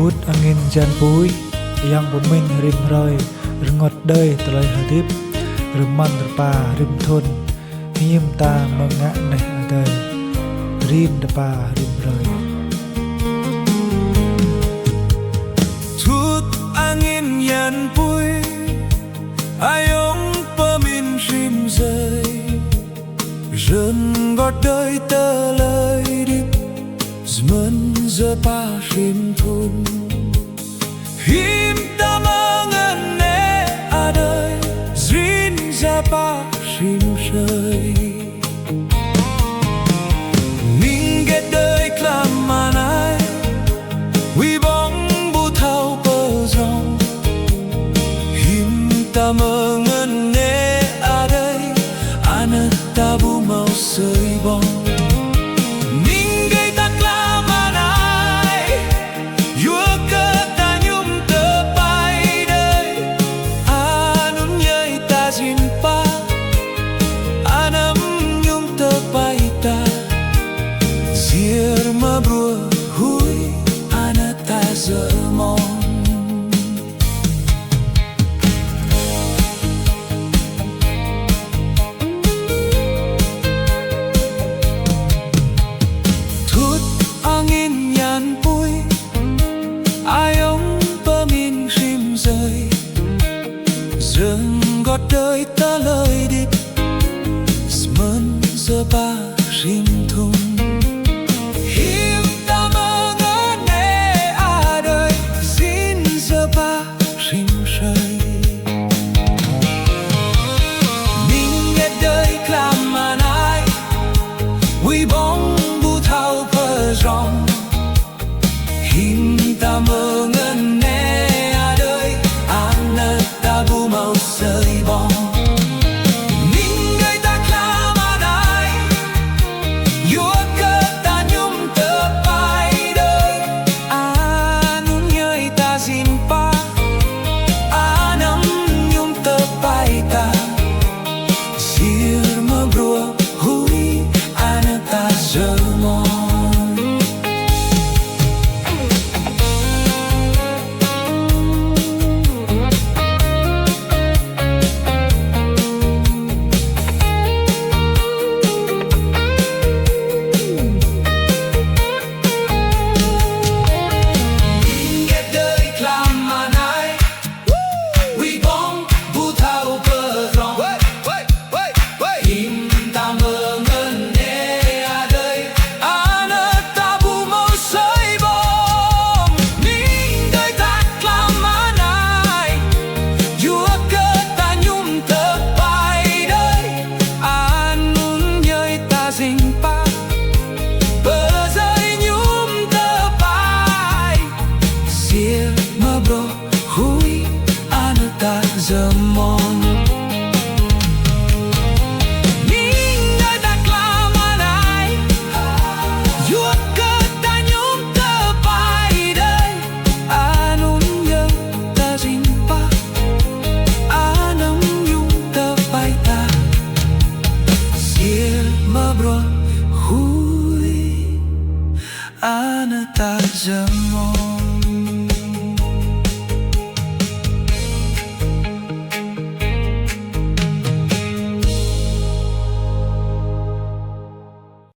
Thut angin jan pui yang bumin rim roi rengot đời telai hadip reman terpa rim thun him ta mengak neh adai rim depa rim roi. Thut angin yan pui ayong pemin rim rơi rơn gót đời telai dip zmen giờ pa rim thun him ta mengene adai zrin giờ pa rim rơi ning get đời klamanai wi bong bu thau pơ rong him ta mengene adai ana ta bu mau sơi bong rừng gót đời ta lời đi sớm giờ ba rim thun him ta mơ ngỡ nè à đời xin giờ ba rim rơi mình nghe đời làm mà ai quy bóng bu thao phơ rong him ta mơ ngỡ nè à đời ana ta bu mau sơi bong ning người ta kla mà ai yua cơ ta nhung tơ pai đời nun nhơi ta zin pa nắm nhung tơ pai ta sir mơ brua hui ana ta giờ mong giờ mong